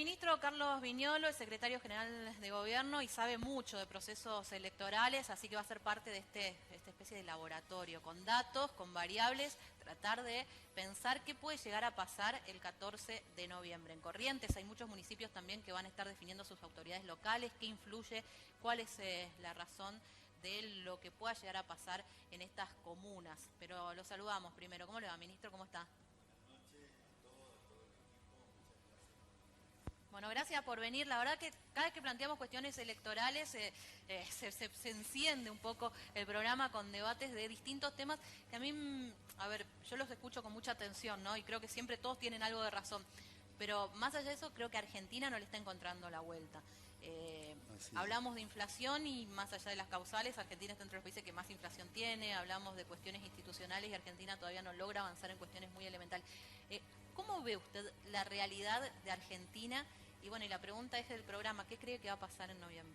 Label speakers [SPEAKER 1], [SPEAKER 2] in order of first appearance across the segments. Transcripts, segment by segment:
[SPEAKER 1] ministro Carlos Viñolo es secretario general de Gobierno y sabe mucho de procesos electorales, así que va a ser parte de esta especie de laboratorio, con datos, con variables, tratar de pensar qué puede llegar a pasar el 14 de noviembre. En Corrientes hay muchos municipios también que van a estar definiendo sus autoridades locales, qué influye, cuál es la razón de lo que pueda llegar a pasar en estas comunas. Pero lo saludamos primero. ¿Cómo le va, ministro? ¿Cómo está? Bueno, gracias por venir. La verdad que cada vez que planteamos cuestiones electorales se enciende un poco el programa con debates de distintos temas que a mí, a ver, yo los escucho con mucha atención, ¿no? Y creo que siempre todos tienen algo de razón. Pero más allá de eso, creo que Argentina no le está encontrando la vuelta. Hablamos de inflación y más allá de las causales, Argentina está entre los países que más inflación tiene. Hablamos de cuestiones institucionales y Argentina todavía no logra avanzar en cuestiones muy elementales. ¿Cómo ve usted la realidad de Argentina? Y bueno, y la pregunta es del programa, ¿qué cree que va a pasar en noviembre?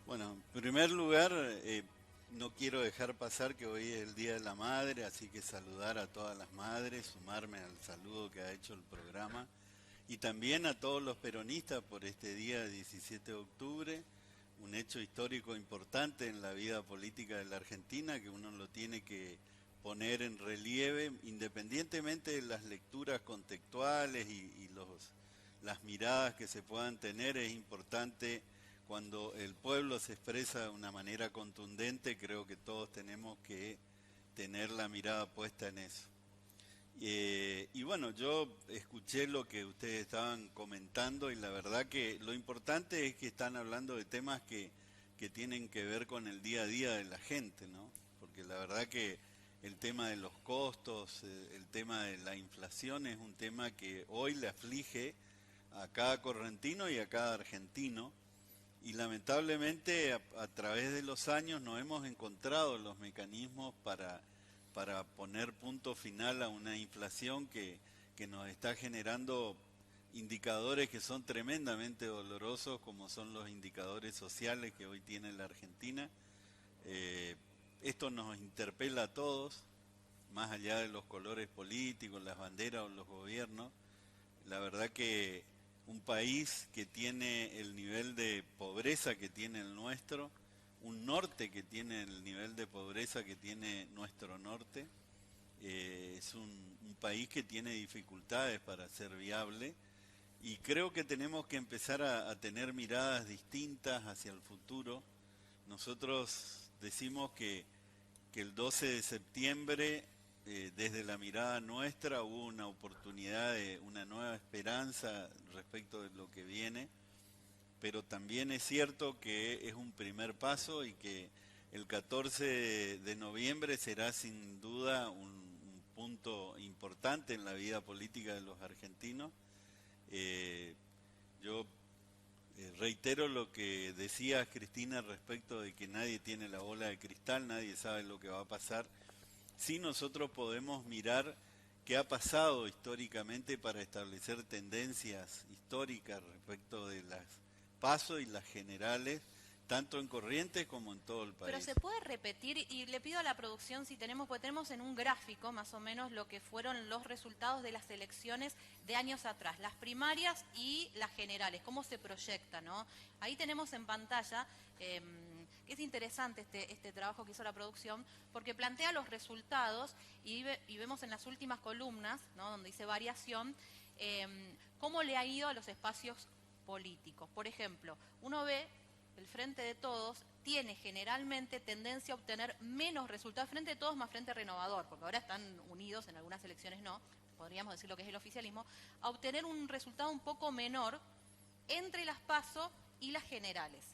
[SPEAKER 2] Bueno, en primer lugar, no quiero dejar pasar que hoy es el Día de la Madre, así que saludar a todas las madres, sumarme al saludo que ha hecho el programa, y también a todos los peronistas por este día 17 de octubre, un hecho histórico importante en la vida política de la Argentina, que uno lo tiene que poner en relieve, independientemente de las lecturas contextuales y las miradas que se puedan tener. Es importante cuando el pueblo se expresa de una manera contundente. Creo que todos tenemos que tener la mirada puesta en eso. Y bueno, yo escuché lo que ustedes estaban comentando y la verdad que lo importante es que están hablando de temas que tienen que ver con el día a día de la gente, ¿no? Porque la verdad que el tema de los costos, el tema de la inflación es un tema que hoy le aflige a cada correntino y a cada argentino. Y lamentablemente a través de los años no hemos encontrado los mecanismos para poner punto final a una inflación que nos está generando indicadores que son tremendamente dolorosos, como son los indicadores sociales que hoy tiene la Argentina. Esto nos interpela a todos, más allá de los colores políticos, las banderas o los gobiernos. La verdad que un país que tiene el nivel de pobreza que tiene el nuestro, un norte que tiene el nivel de pobreza que tiene nuestro norte, es un país que tiene dificultades para ser viable, y creo que tenemos que empezar a tener miradas distintas hacia el futuro. Nosotros decimos que el 12 de septiembre, desde la mirada nuestra, hubo una oportunidad de una nueva esperanza respecto de lo que viene, pero también es cierto que es un primer paso y que el 14 de noviembre será sin duda un punto importante en la vida política de los argentinos. Yo reitero lo que decía Cristina respecto de que nadie tiene la bola de cristal, nadie sabe lo que va a pasar. Sí, nosotros podemos mirar qué ha pasado históricamente para establecer tendencias históricas respecto de las PASO y las generales, tanto en Corrientes como en todo el
[SPEAKER 1] Pero
[SPEAKER 2] país.
[SPEAKER 1] se puede repetir, y le pido a la producción si tenemos, porque tenemos en un gráfico más o menos lo que fueron los resultados de las elecciones de años atrás, las primarias y las generales, cómo se proyecta, ¿no? Ahí tenemos en pantalla, que es interesante este trabajo que hizo la producción, porque plantea los resultados y vemos en las últimas columnas, ¿no?, donde dice variación, cómo le ha ido a los espacios políticos. Por ejemplo, uno ve el Frente de Todos tiene generalmente tendencia a obtener menos resultados. Frente de Todos más Frente Renovador, porque ahora están unidos, en algunas elecciones no, podríamos decir lo que es el oficialismo, a obtener un resultado un poco menor entre las PASO y las generales.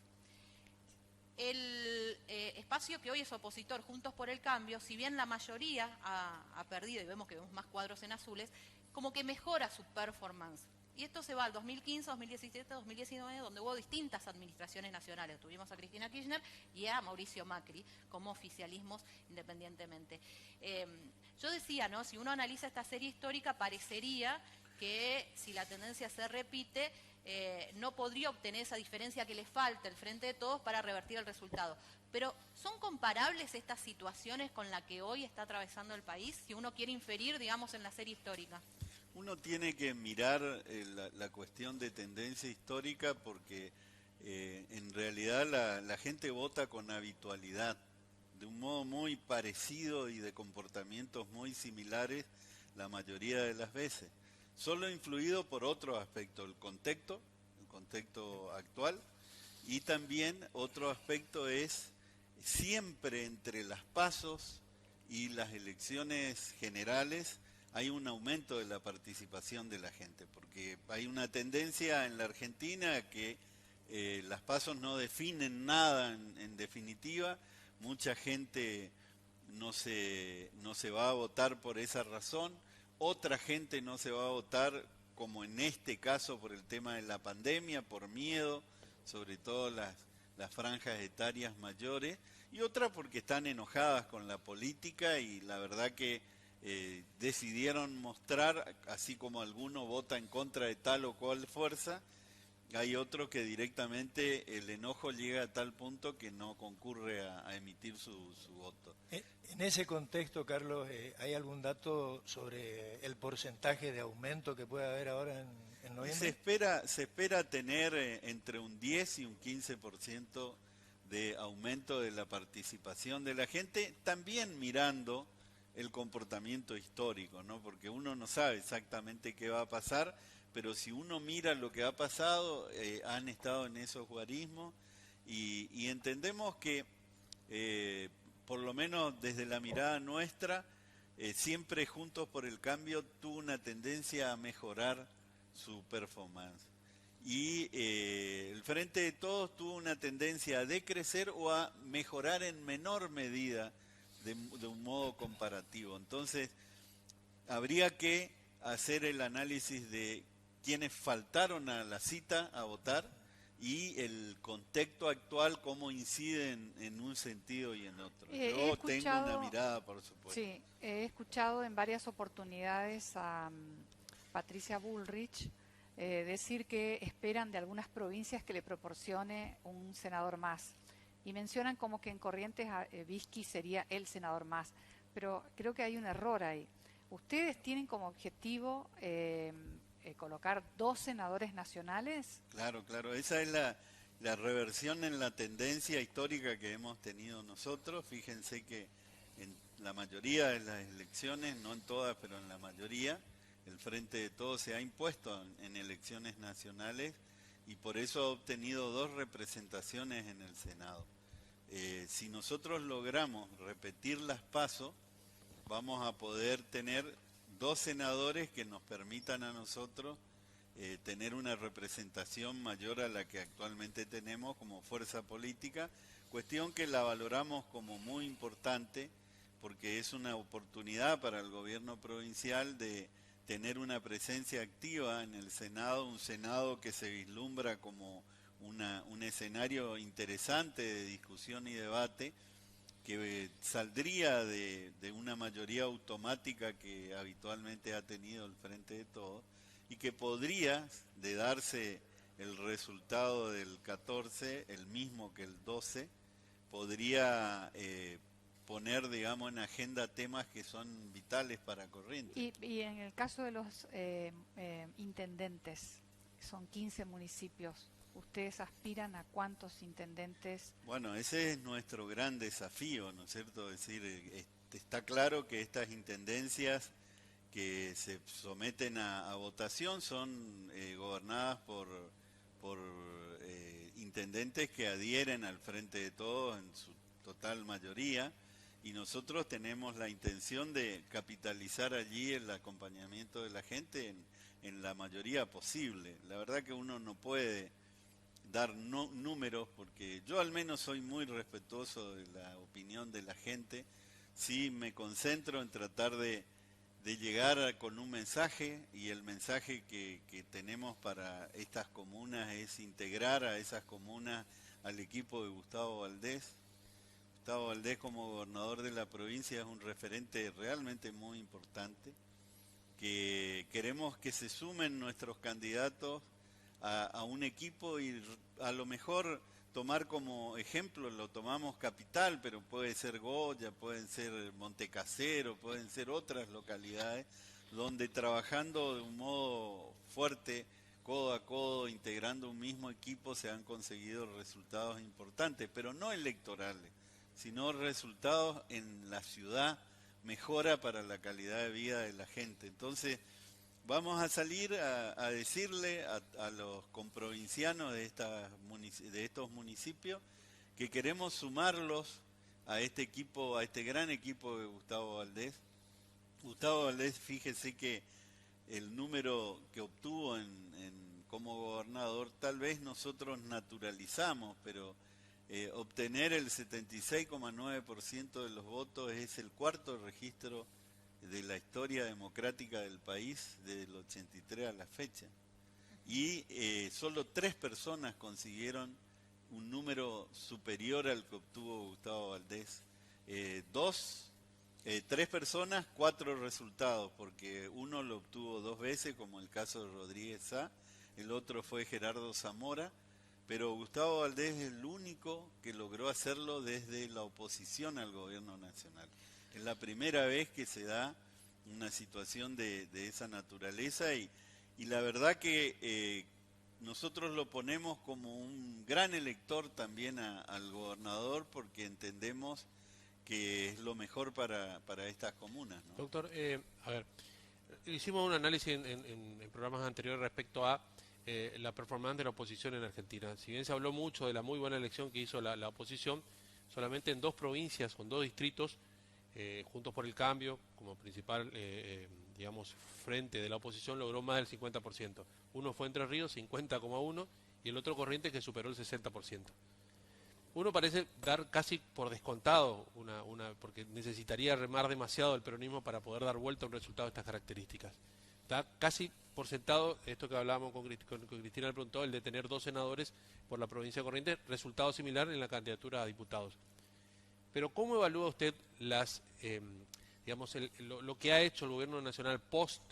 [SPEAKER 1] El espacio que hoy es opositor, Juntos por el Cambio, si bien la mayoría ha perdido, y vemos que vemos más cuadros en azules, como que mejora su performance. Y esto se va al 2015, 2017, 2019, donde hubo distintas administraciones nacionales. Tuvimos a Cristina Kirchner y a Mauricio Macri como oficialismos independientemente. Yo decía, ¿no?, si uno analiza esta serie histórica, parecería que si la tendencia se repite, no podría obtener esa diferencia que le falta el Frente de Todos para revertir el resultado. Pero ¿son comparables estas situaciones con la que hoy está atravesando el país, si uno quiere inferir, digamos, en la serie histórica?
[SPEAKER 2] Uno tiene que mirar la cuestión de tendencia histórica porque en realidad la gente vota con habitualidad, de un modo muy parecido y de comportamientos muy similares la mayoría de las veces. Solo influido por otro aspecto, el contexto actual, y también otro aspecto es siempre entre las pasos y las elecciones generales hay un aumento de la participación de la gente, porque hay una tendencia en la Argentina que las pasos no definen nada en definitiva, mucha gente no se va a votar por esa razón, otra gente no se va a votar, como en este caso por el tema de la pandemia, por miedo, sobre todo las franjas etarias mayores, y otra porque están enojadas con la política y la verdad que decidieron mostrar, así como alguno vota en contra de tal o cual fuerza, hay otro que directamente el enojo llega a tal punto que no concurre a emitir su voto.
[SPEAKER 3] En ese contexto, Carlos, ¿hay algún dato sobre el porcentaje de aumento que puede haber ahora en noviembre?
[SPEAKER 2] Se espera tener entre un 10 y un 15% de aumento de la participación de la gente, también mirando el comportamiento histórico, ¿no? Porque uno no sabe exactamente qué va a pasar, pero si uno mira lo que ha pasado, han estado en esos guarismos y entendemos que, por lo menos desde la mirada nuestra, siempre Juntos por el Cambio tuvo una tendencia a mejorar su performance. Y el Frente de Todos tuvo una tendencia a decrecer o a mejorar en menor medida de un modo comparativo. Entonces, habría que hacer el análisis de quienes faltaron a la cita a votar y el contexto actual, cómo inciden en un sentido y en otro. Yo tengo una mirada, por supuesto.
[SPEAKER 4] Sí, he escuchado en varias oportunidades a Patricia Bullrich decir que esperan de algunas provincias que le proporcione un senador más. Y mencionan como que en Corrientes Vizqui sería el senador más. Pero creo que hay un error ahí. ¿Ustedes tienen como objetivo colocar 2 senadores nacionales?
[SPEAKER 2] Claro, esa es la reversión en la tendencia histórica que hemos tenido nosotros. Fíjense que en la mayoría de las elecciones, no en todas, pero en la mayoría, el Frente de Todos se ha impuesto en elecciones nacionales y por eso ha obtenido 2 representaciones en el Senado. Si nosotros logramos repetir las PASO, vamos a poder tener 2 senadores que nos permitan a nosotros tener una representación mayor a la que actualmente tenemos como fuerza política, cuestión que la valoramos como muy importante porque es una oportunidad para el gobierno provincial de tener una presencia activa en el Senado, un Senado que se vislumbra como un escenario interesante de discusión y debate, que saldría de una mayoría automática que habitualmente ha tenido el Frente de Todos, y que podría, de darse el resultado del 14, el mismo que el 12, podría poner, digamos, en agenda temas que son vitales para Corrientes.
[SPEAKER 4] Y en el caso de los intendentes, son 15 municipios, ¿ustedes aspiran a cuántos intendentes?
[SPEAKER 2] Bueno, ese es nuestro gran desafío, ¿no es cierto? Es decir, está claro que estas intendencias que se someten a votación son gobernadas por intendentes que adhieren al Frente de Todos en su total mayoría, y nosotros tenemos la intención de capitalizar allí el acompañamiento de la gente en la mayoría posible. La verdad que uno no puede dar números, porque yo al menos soy muy respetuoso de la opinión de la gente, sí me concentro en tratar de llegar con un mensaje, y el mensaje que tenemos para estas comunas es integrar a esas comunas al equipo de Gustavo Valdés. Gustavo Valdés como gobernador de la provincia es un referente realmente muy importante, que queremos que se sumen nuestros candidatos a un equipo y a lo mejor tomar como ejemplo, lo tomamos Capital, pero puede ser Goya, pueden ser Montecasero, pueden ser otras localidades, donde trabajando de un modo fuerte, codo a codo, integrando un mismo equipo, se han conseguido resultados importantes, pero no electorales, sino resultados en la ciudad, mejora para la calidad de vida de la gente. Entonces, vamos a salir a decirle a los comprovincianos de estos municipios que queremos sumarlos a este equipo, a este gran equipo de Gustavo Valdés. Gustavo Valdés, fíjese que el número que obtuvo como gobernador, tal vez nosotros naturalizamos, pero obtener el 76,9% de los votos es el cuarto registro de la historia democrática del país desde el 83 a la fecha. Y solo 3 personas consiguieron un número superior al que obtuvo Gustavo Valdés. 3 personas, 4 resultados, porque uno lo obtuvo 2 veces, como el caso de Rodríguez Sá, el otro fue Gerardo Zamora, pero Gustavo Valdés es el único que logró hacerlo desde la oposición al gobierno nacional. Es la primera vez que se da una situación de esa naturaleza y la verdad que nosotros lo ponemos como un gran elector también al gobernador porque entendemos que es lo mejor para estas comunas, ¿no?
[SPEAKER 5] Doctor, a ver, hicimos un análisis en programas anteriores respecto a la performance de la oposición en Argentina. Si bien se habló mucho de la muy buena elección que hizo la oposición, solamente en 2 provincias, con 2 distritos, Juntos por el Cambio, como principal, digamos, frente de la oposición, logró más del 50%. Uno fue Entre Ríos, 50,1%, y el otro Corrientes, que superó el 60%. Uno parece dar casi por descontado, porque necesitaría remar demasiado el peronismo para poder dar vuelta a un resultado de estas características. Da casi por sentado, esto que hablábamos con Cristina le preguntó, el de tener 2 senadores por la provincia de Corrientes, resultado similar en la candidatura a diputados. Pero ¿cómo evalúa usted lo que ha hecho el gobierno nacional post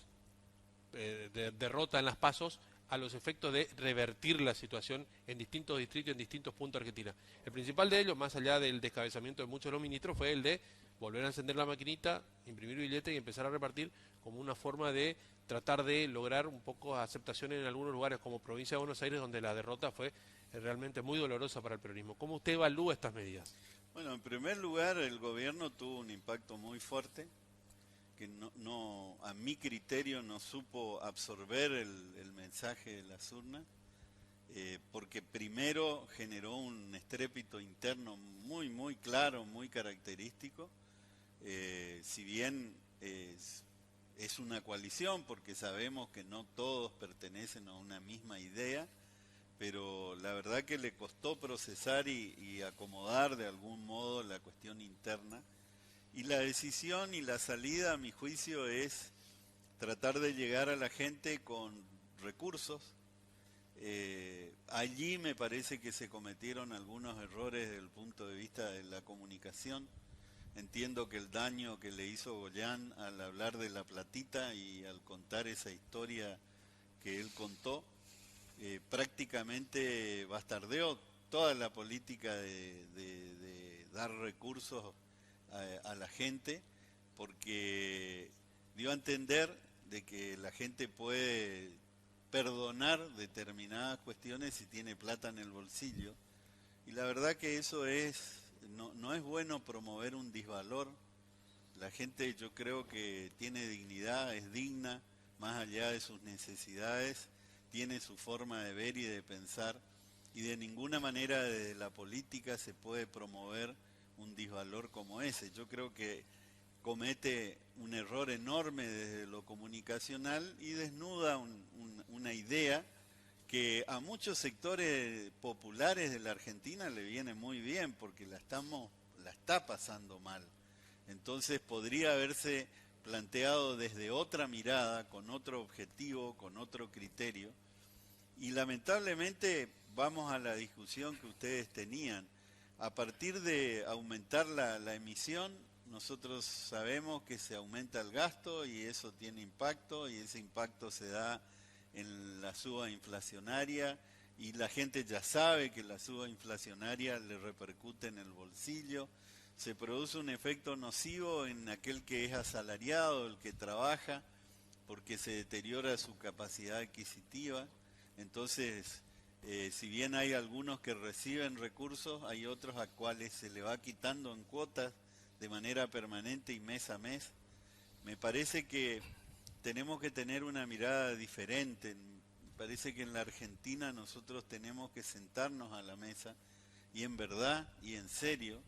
[SPEAKER 5] de derrota en las PASOs a los efectos de revertir la situación en distintos distritos, en distintos puntos de Argentina? El principal de ellos, más allá del descabezamiento de muchos de los ministros, fue el de volver a encender la maquinita, imprimir billetes y empezar a repartir como una forma de tratar de lograr un poco aceptación en algunos lugares como provincia de Buenos Aires, donde la derrota fue realmente muy dolorosa para el peronismo. ¿Cómo usted evalúa estas medidas?
[SPEAKER 2] Bueno, en primer lugar, el gobierno tuvo un impacto muy fuerte, que a mi criterio no supo absorber el mensaje de las urnas, porque primero generó un estrépito interno muy, muy claro, muy característico. Si bien es una coalición, porque sabemos que no todos pertenecen a una misma idea, pero la verdad que le costó procesar y acomodar de algún modo la cuestión interna. Y la decisión y la salida, a mi juicio, es tratar de llegar a la gente con recursos. Allí me parece que se cometieron algunos errores desde el punto de vista de la comunicación. Entiendo que el daño que le hizo Goyán al hablar de la platita y al contar esa historia que él contó, prácticamente bastardeó toda la política de dar recursos a la gente, porque dio a entender de que la gente puede perdonar determinadas cuestiones si tiene plata en el bolsillo, y la verdad que eso no es bueno promover un disvalor. La gente, yo creo que tiene dignidad, es digna, más allá de sus necesidades, tiene su forma de ver y de pensar, y de ninguna manera desde la política se puede promover un disvalor como ese. Yo creo que comete un error enorme desde lo comunicacional y desnuda una idea que a muchos sectores populares de la Argentina le viene muy bien, porque la está pasando mal. Entonces podría haberse planteado desde otra mirada, con otro objetivo, con otro criterio, y lamentablemente vamos a la discusión que ustedes tenían. A partir de aumentar la emisión, nosotros sabemos que se aumenta el gasto y eso tiene impacto, y ese impacto se da en la suba inflacionaria, y la gente ya sabe que la suba inflacionaria le repercute en el bolsillo. Se produce un efecto nocivo en aquel que es asalariado, el que trabaja, porque se deteriora su capacidad adquisitiva. Entonces, si bien hay algunos que reciben recursos, hay otros a cuales se le va quitando en cuotas de manera permanente y mes a mes. Me parece que tenemos que tener una mirada diferente. Me parece que en la Argentina nosotros tenemos que sentarnos a la mesa y en verdad y en serio,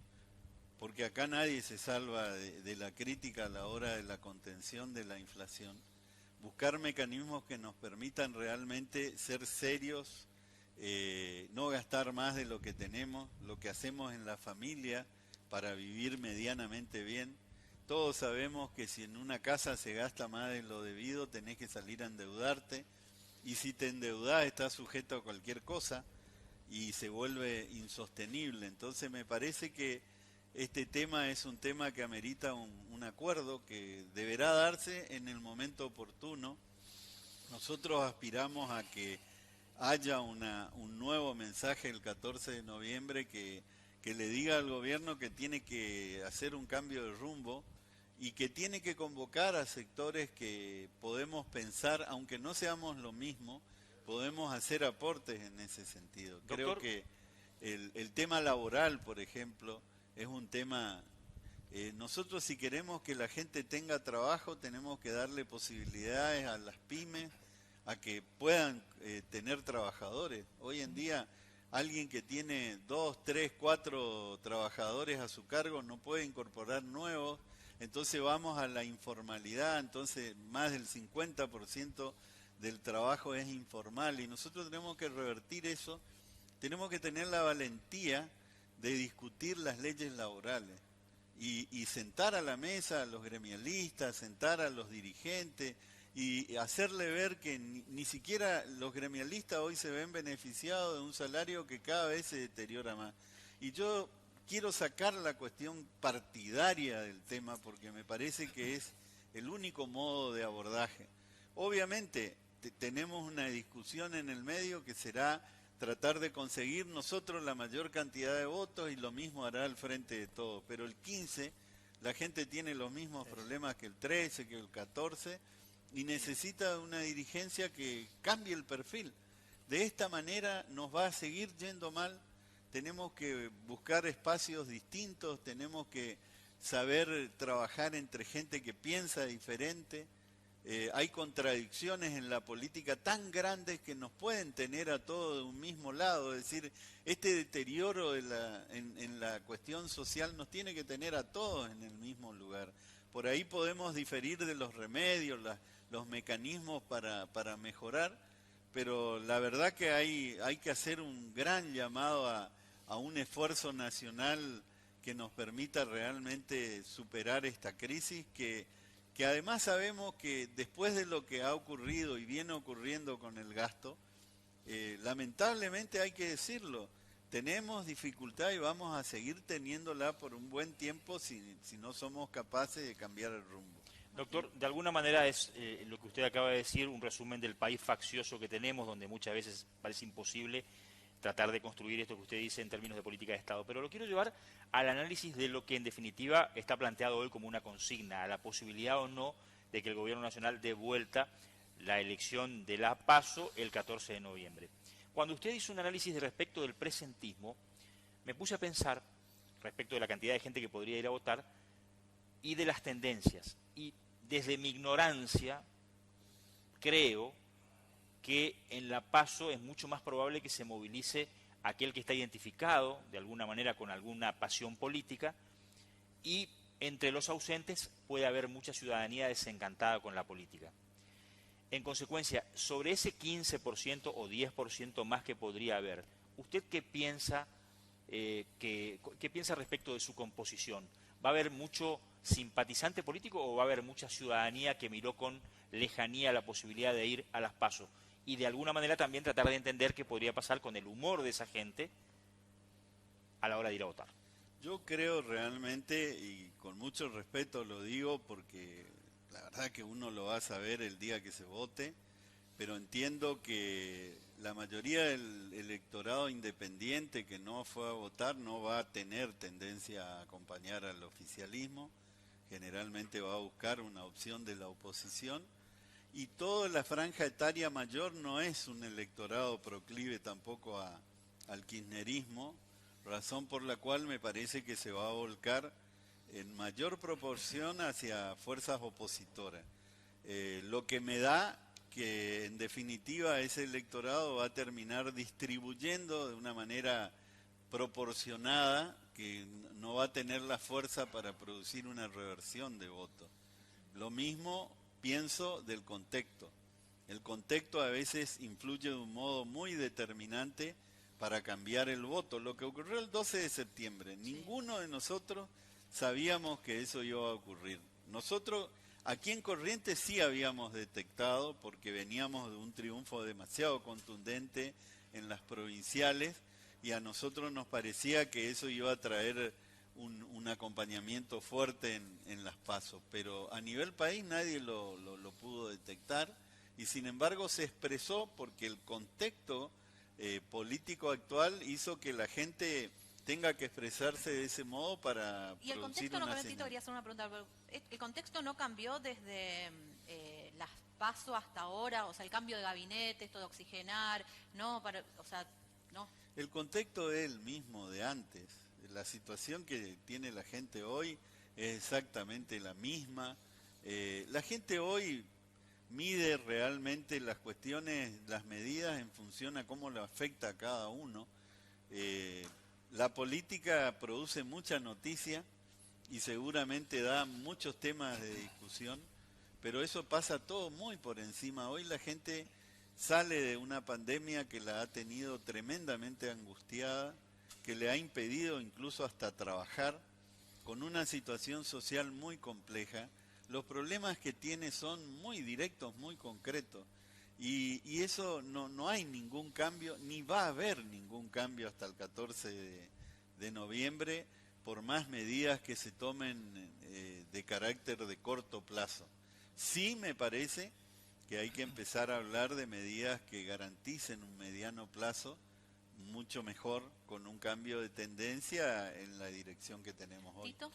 [SPEAKER 2] porque acá nadie se salva de la crítica a la hora de la contención de la inflación, buscar mecanismos que nos permitan realmente ser serios, no gastar más de lo que tenemos, lo que hacemos en la familia para vivir medianamente bien. Todos sabemos que si en una casa se gasta más de lo debido, tenés que salir a endeudarte, y si te endeudás estás sujeto a cualquier cosa y se vuelve insostenible. Entonces me parece que este tema es un tema que amerita un acuerdo que deberá darse en el momento oportuno. Nosotros aspiramos a que haya un nuevo mensaje el 14 de noviembre que le diga al gobierno que tiene que hacer un cambio de rumbo y que tiene que convocar a sectores que podemos pensar, aunque no seamos lo mismo, podemos hacer aportes en ese sentido.
[SPEAKER 6] Doctor,
[SPEAKER 2] creo que el tema laboral, por ejemplo, es un tema... nosotros si queremos que la gente tenga trabajo, tenemos que darle posibilidades a las pymes, a que puedan tener trabajadores. Hoy en día, alguien que tiene 2, 3, 4 trabajadores a su cargo no puede incorporar nuevos, entonces vamos a la informalidad, entonces más del 50% del trabajo es informal y nosotros tenemos que revertir eso, tenemos que tener la valentía de discutir las leyes laborales y sentar a la mesa a los gremialistas, sentar a los dirigentes y hacerle ver que ni siquiera los gremialistas hoy se ven beneficiados de un salario que cada vez se deteriora más. Y yo quiero sacar la cuestión partidaria del tema porque me parece que es el único modo de abordaje. Obviamente tenemos una discusión en el medio que será tratar de conseguir nosotros la mayor cantidad de votos y lo mismo hará el Frente de Todos. Pero el 15 la gente tiene los mismos problemas que el 13, que el 14 y necesita una dirigencia que cambie el perfil. De esta manera nos va a seguir yendo mal. Tenemos que buscar espacios distintos, tenemos que saber trabajar entre gente que piensa diferente. Hay contradicciones en la política tan grandes que nos pueden tener a todos de un mismo lado. Es decir, este deterioro en la cuestión social nos tiene que tener a todos en el mismo lugar. Por ahí podemos diferir de los remedios, los mecanismos para mejorar, pero la verdad que hay que hacer un gran llamado a un esfuerzo nacional que nos permita realmente superar esta crisis que además sabemos que después de lo que ha ocurrido y viene ocurriendo con el gasto, lamentablemente hay que decirlo, tenemos dificultad y vamos a seguir teniéndola por un buen tiempo si no somos capaces de cambiar el rumbo.
[SPEAKER 6] Doctor, de alguna manera es lo que usted acaba de decir, un resumen del país faccioso que tenemos, donde muchas veces parece imposible tratar de construir esto que usted dice en términos de política de Estado. Pero lo quiero llevar al análisis de lo que en definitiva está planteado hoy como una consigna, a la posibilidad o no de que el Gobierno Nacional dé vuelta la elección de la PASO el 14 de noviembre. Cuando usted hizo un análisis de respecto del presentismo, me puse a pensar respecto de la cantidad de gente que podría ir a votar y de las tendencias. Y desde mi ignorancia, creo que en la PASO es mucho más probable que se movilice aquel que está identificado de alguna manera con alguna pasión política y entre los ausentes puede haber mucha ciudadanía desencantada con la política. En consecuencia, sobre ese 15% o 10% más que podría haber, ¿usted qué piensa, qué piensa respecto de su composición? ¿Va a haber mucho simpatizante político o va a haber mucha ciudadanía que miró con lejanía la posibilidad de ir a las PASO? Y de alguna manera también tratar de entender qué podría pasar con el humor de esa gente a la hora de ir a votar.
[SPEAKER 2] Yo creo realmente, y con mucho respeto lo digo, porque la verdad que uno lo va a saber el día que se vote, pero entiendo que la mayoría del electorado independiente que no fue a votar no va a tener tendencia a acompañar al oficialismo, generalmente va a buscar una opción de la oposición. y toda la franja etaria mayor no es un electorado proclive tampoco al kirchnerismo, razón por la cual me parece que se va a volcar en mayor proporción hacia fuerzas opositoras. Lo que me da que en definitiva ese electorado va a terminar distribuyendo de una manera proporcionada, que no va a tener la fuerza para producir una reversión de voto. Lo mismo pienso del contexto. El contexto a veces influye de un modo muy determinante para cambiar el voto. Lo que ocurrió el 12 de septiembre, ninguno de nosotros sabíamos que eso iba a ocurrir. Nosotros aquí en Corrientes sí habíamos detectado, porque veníamos de un triunfo demasiado contundente en las provinciales, y a nosotros nos parecía que eso iba a traer un acompañamiento fuerte en las PASO, pero a nivel país nadie lo pudo detectar, y sin embargo se expresó porque el contexto político actual hizo que la gente tenga que expresarse de ese modo para
[SPEAKER 1] y el
[SPEAKER 2] producir
[SPEAKER 1] contexto, no,
[SPEAKER 2] una
[SPEAKER 1] Tito,
[SPEAKER 2] señal.
[SPEAKER 1] quería hacer una pregunta, pero el contexto no cambió desde las PASO hasta ahora, o sea, el cambio de gabinete, esto de oxigenar, no, o sea, no.
[SPEAKER 2] El contexto es el mismo de antes. La situación que tiene la gente hoy es exactamente la misma. La gente hoy mide realmente las cuestiones, las medidas en función a cómo le afecta a cada uno. La política produce mucha noticia y seguramente da muchos temas de discusión, pero eso pasa todo muy por encima. Hoy la gente sale de una pandemia que la ha tenido tremendamente angustiada, que le ha impedido incluso hasta trabajar, con una situación social muy compleja. Los problemas que tiene son muy directos, muy concretos, y eso no hay ningún cambio, ni va a haber ningún cambio hasta el 14 de noviembre, por más medidas que se tomen de carácter de corto plazo. Sí me parece que hay que empezar a hablar de medidas que garanticen un mediano plazo mucho mejor, con un cambio de tendencia en la dirección que tenemos hoy.
[SPEAKER 1] ¿Tito?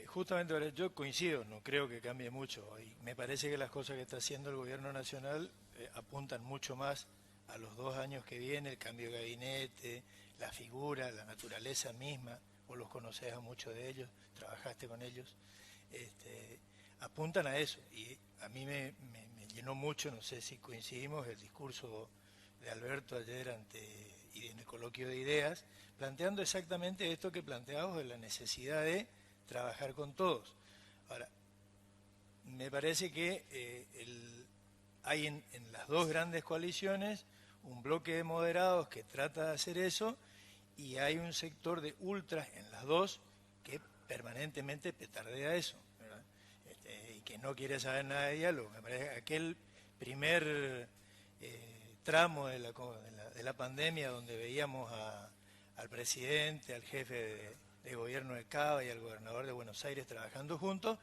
[SPEAKER 3] Justamente ahora yo coincido, no creo que cambie mucho. Y me parece que las cosas que está haciendo el gobierno nacional apuntan mucho más a los 2 años que viene, el cambio de gabinete, la figura, la naturaleza misma. Vos los conocés a muchos de ellos, trabajaste con ellos. Apuntan a eso, y a mí me llenó mucho, no sé si coincidimos, el discurso de Alberto ayer y en el coloquio de ideas, planteando exactamente esto que planteamos, de la necesidad de trabajar con todos. Ahora, me parece que hay en las dos grandes coaliciones un bloque de moderados que trata de hacer eso, y hay un sector de ultras en las dos que permanentemente petardea eso, ¿verdad? Y que no quiere saber nada de diálogo. Me parece que aquel primer tramo de la pandemia, donde veíamos al presidente, al jefe de gobierno de Cava y al gobernador de Buenos Aires trabajando juntos,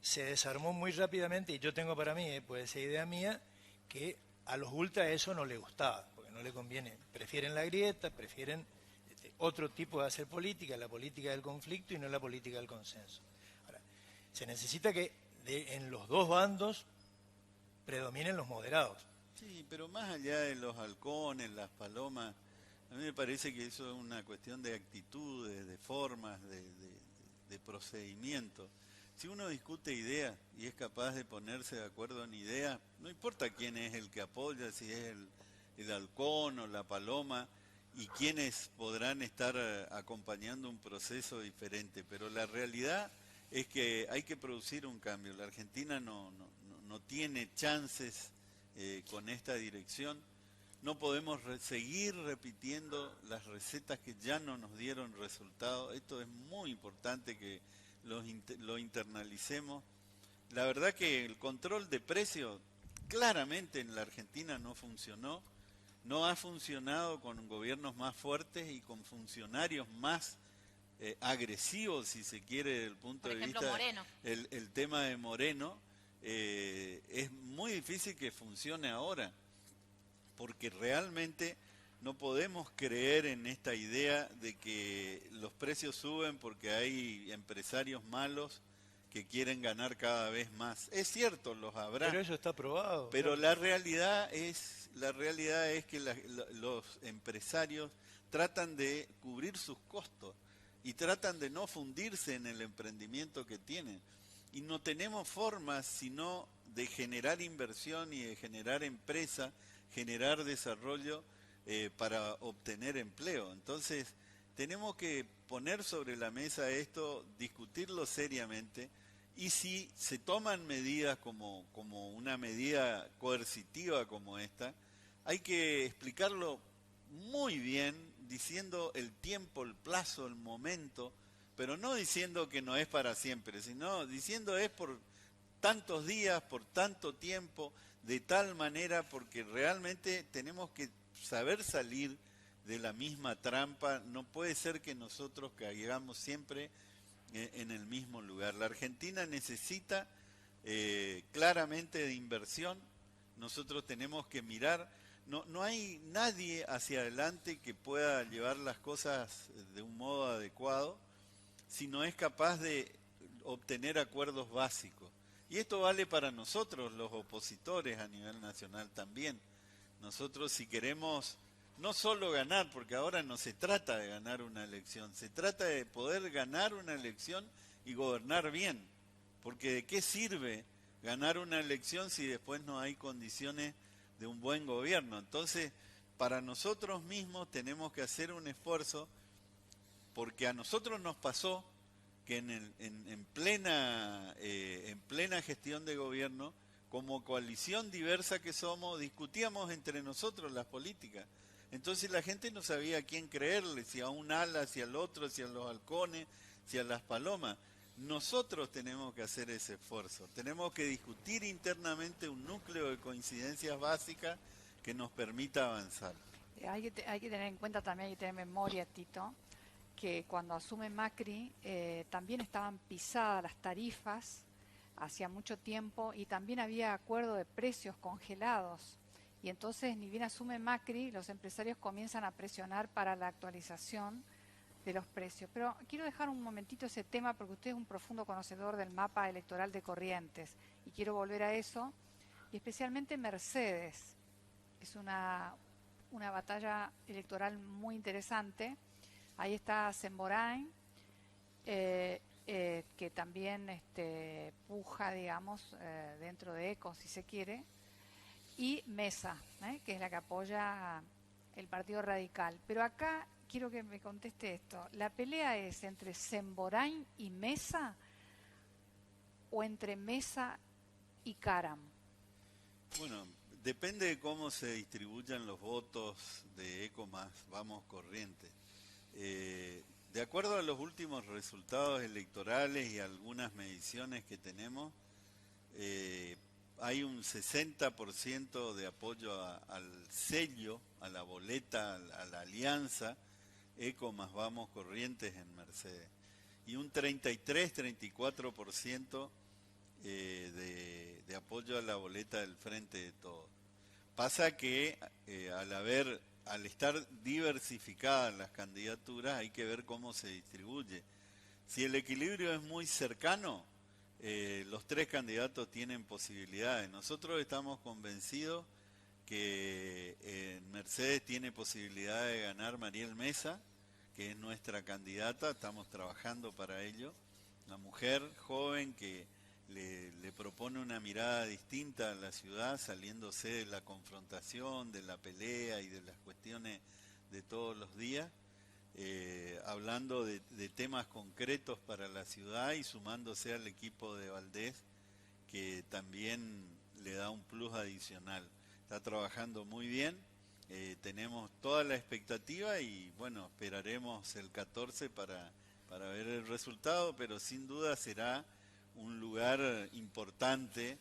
[SPEAKER 3] se desarmó muy rápidamente, y yo tengo para mí, puede ser idea mía, que a los ultras eso no les gustaba, porque no le conviene, prefieren la grieta, prefieren otro tipo de hacer política, la política del conflicto y no la política del consenso. Ahora, se necesita que en los dos bandos predominen los moderados.
[SPEAKER 2] Sí, pero más allá de los halcones, las palomas, a mí me parece que eso es una cuestión de actitudes, de formas, de procedimiento. Si uno discute ideas y es capaz de ponerse de acuerdo en ideas, no importa quién es el que apoya, si es el halcón o la paloma, y quiénes podrán estar acompañando un proceso diferente, pero la realidad es que hay que producir un cambio. La Argentina no tiene chances con esta dirección. No podemos seguir repitiendo las recetas que ya no nos dieron resultados. Esto es muy importante que lo internalicemos. La verdad que el control de precios claramente en la Argentina no funcionó. No ha funcionado con gobiernos más fuertes y con funcionarios más agresivos, si se quiere, desde el punto de vista...
[SPEAKER 1] Moreno.
[SPEAKER 2] El tema de Moreno, es muy difícil que funcione ahora, porque realmente no podemos creer en esta idea de que los precios suben porque hay empresarios malos que quieren ganar cada vez más. Es cierto, los habrá.
[SPEAKER 3] Pero eso está probado.
[SPEAKER 2] Pero la realidad es que los empresarios tratan de cubrir sus costos y tratan de no fundirse en el emprendimiento que tienen. Y no tenemos formas sino de generar inversión y de generar empresa, generar desarrollo para obtener empleo. Entonces, tenemos que poner sobre la mesa esto, discutirlo seriamente, y si se toman medidas como una medida coercitiva como esta, hay que explicarlo muy bien, diciendo el tiempo, el plazo, el momento, pero no diciendo que no es para siempre, sino diciendo es por tantos días, por tanto tiempo, de tal manera, porque realmente tenemos que saber salir de la misma trampa. No puede ser que nosotros caigamos siempre en el mismo lugar. La Argentina necesita claramente de inversión. Nosotros tenemos que mirar, no hay nadie hacia adelante que pueda llevar las cosas de un modo adecuado si no es capaz de obtener acuerdos básicos. Y esto vale para nosotros, los opositores a nivel nacional también. Nosotros, si queremos no solo ganar, porque ahora no se trata de ganar una elección, se trata de poder ganar una elección y gobernar bien. Porque ¿de qué sirve ganar una elección si después no hay condiciones de un buen gobierno? Entonces, para nosotros mismos tenemos que hacer un esfuerzo, porque a nosotros nos pasó que en plena gestión de gobierno, como coalición diversa que somos, discutíamos entre nosotros las políticas. Entonces la gente no sabía a quién creerle, si a un ala, si al otro, si a los halcones, si a las palomas. Nosotros tenemos que hacer ese esfuerzo, tenemos que discutir internamente un núcleo de coincidencias básicas que nos permita avanzar.
[SPEAKER 4] Hay que tener en cuenta también, hay que tener memoria, Tito, que cuando asume Macri también estaban pisadas las tarifas hacía mucho tiempo y también había acuerdo de precios congelados. Y entonces, ni bien asume Macri, los empresarios comienzan a presionar para la actualización de los precios. Pero quiero dejar un momentito ese tema porque usted es un profundo conocedor del mapa electoral de Corrientes y quiero volver a eso. Y especialmente Mercedes. Es una batalla electoral muy interesante. Ahí está Semborain, que también puja, digamos, dentro de ECO, si se quiere, y Mesa, que es la que apoya el Partido Radical. Pero acá quiero que me conteste esto. ¿La pelea es entre Semborain y Mesa o entre Mesa y Caram?
[SPEAKER 2] Bueno, depende de cómo se distribuyan los votos de ECO más Vamos Corrientes. De acuerdo a los últimos resultados electorales y algunas mediciones que tenemos, hay un 60% de apoyo al sello, a la boleta, a la alianza ECO más Vamos Corrientes en Mercedes. Y un 33-34% de apoyo a la boleta del Frente de Todos. Pasa que al estar diversificadas las candidaturas, hay que ver cómo se distribuye. Si el equilibrio es muy cercano, los tres candidatos tienen posibilidades. Nosotros estamos convencidos que en Mercedes tiene posibilidad de ganar Mariel Mesa, que es nuestra candidata, estamos trabajando para ello. Una mujer joven que le propone una mirada distinta a la ciudad, saliéndose de la confrontación, de la pelea y de las cuestiones de todos los días, hablando de temas concretos para la ciudad y sumándose al equipo de Valdés, que también le da un plus adicional. Está trabajando muy bien, tenemos toda la expectativa y bueno, esperaremos el 14 para ver el resultado, pero sin duda será un lugar importante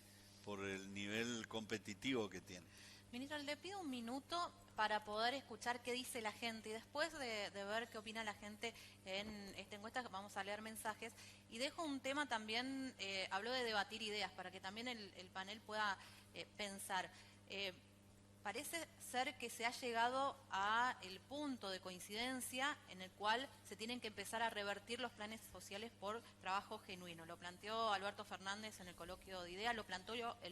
[SPEAKER 2] por el nivel competitivo que tiene.
[SPEAKER 1] Ministro, le pido un minuto para poder escuchar qué dice la gente y después de ver qué opina la gente en esta encuesta vamos a leer mensajes y dejo un tema también, habló de debatir ideas para que también el panel pueda pensar. Parece ser que se ha llegado a el punto de coincidencia en el cual se tienen que empezar a revertir los planes sociales por trabajo genuino. Lo planteó Alberto Fernández en el coloquio de ideas, lo planteó el